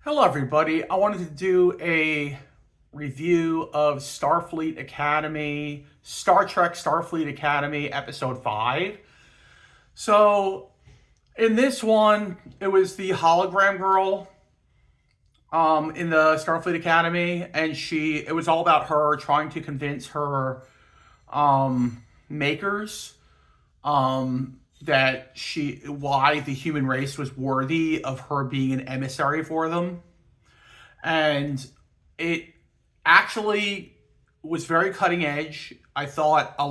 Hello, everybody. I wanted to do a review of Starfleet Academy, Star Trek Starfleet Academy, Episode 5. So, in this one, it was the hologram girl in the Starfleet Academy, and it was all about her trying to convince her makers why the human race was worthy of her being an emissary for them. And it actually was very cutting edge. I thought it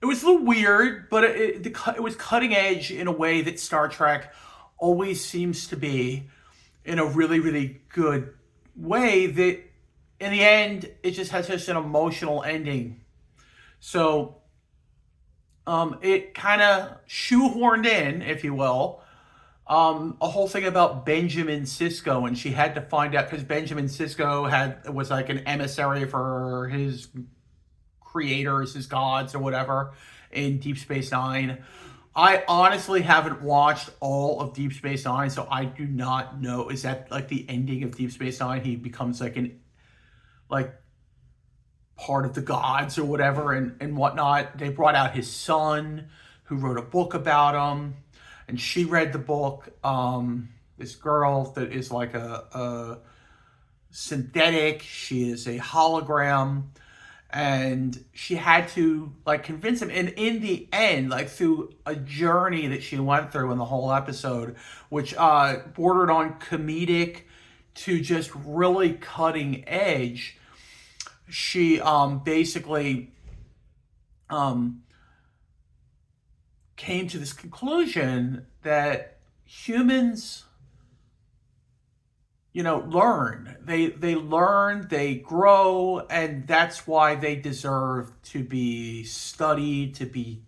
was a little weird, but it was cutting edge in a way that Star Trek always seems to be, in a really, really good way that in the end, it just has such an emotional ending. So it kind of shoehorned in, if you will, a whole thing about Benjamin Sisko, and she had to find out because Benjamin Sisko was like an emissary for his creators, his gods, or whatever in Deep Space Nine. I honestly haven't watched all of Deep Space Nine, so I do not know. Is that like the ending of Deep Space Nine? He becomes like part of the gods or whatever and whatnot. They brought out his son who wrote a book about him, and she read the book. This girl that is like a synthetic, she is a hologram, and she had to like convince him. And in the end, like through a journey that she went through in the whole episode, which bordered on comedic to just really cutting edge, she basically came to this conclusion that humans, learn. They learn, they grow, and that's why they deserve to be studied, to be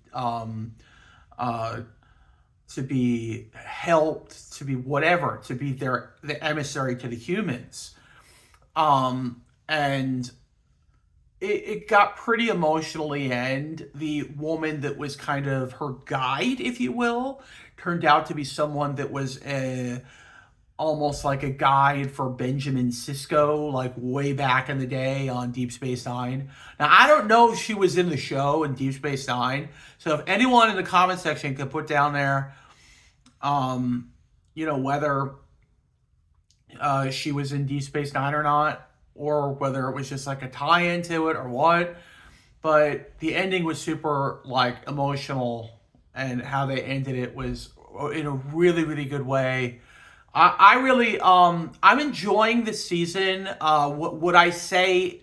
helped, to be whatever, to be the emissary to the humans. And it got pretty emotionally, and the woman that was kind of her guide, if you will, turned out to be someone that was almost like a guide for Benjamin Sisko, like way back in the day on Deep Space Nine. Now, I don't know if she was in the show in Deep Space Nine, so if anyone in the comment section could put down there, whether she was in Deep Space Nine or not, or whether it was just like a tie-in to it or what. But the ending was super like emotional, and how they ended it was in a really, really good way. I really I'm enjoying this season. Would I say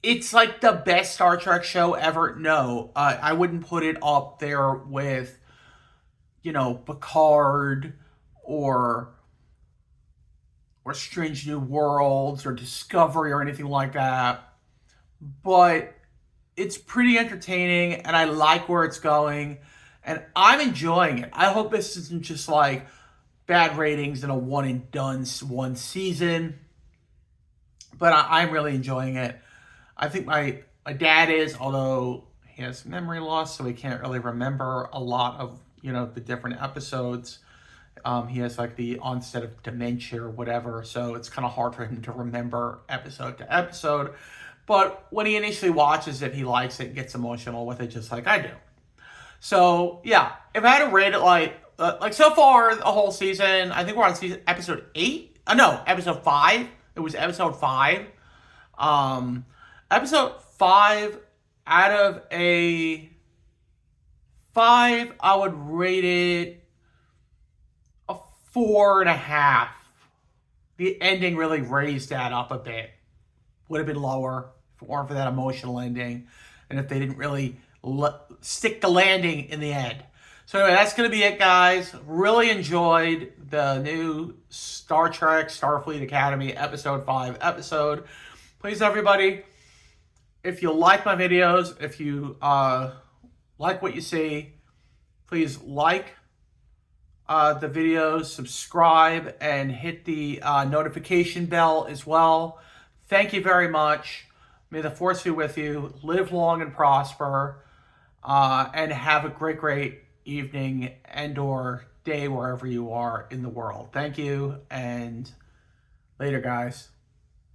it's like the best Star Trek show ever? No, I wouldn't put it up there with Picard or Strange New Worlds or Discovery or anything like that. But it's pretty entertaining, and I like where it's going, and I'm enjoying it. I hope this isn't just like bad ratings and a one and done one season, but I'm really enjoying it. I think my dad is, although he has memory loss, so he can't really remember a lot of the different episodes. He has like the onset of dementia or whatever, so it's kind of hard for him to remember episode to episode. But when he initially watches it, he likes it, gets emotional with it, just like I do. So yeah, if I had to rate it like so far the whole season, I think we're on episode 8. No, episode 5. It was episode 5. Episode 5 out of a 5, I would rate it 4.5. The ending really raised that up a bit. Would have been lower if it weren't for that emotional ending, and if they didn't really stick the landing in the end. So anyway, that's going to be it, guys. Really enjoyed the new Star Trek Starfleet Academy Episode 5 episode. Please, everybody, if you like my videos, if you like what you see, please like the videos, subscribe, and hit the notification bell as well. Thank you very much. May the force be with you. Live long and prosper, and have a great, great evening and or day wherever you are in the world. Thank you, and later, guys.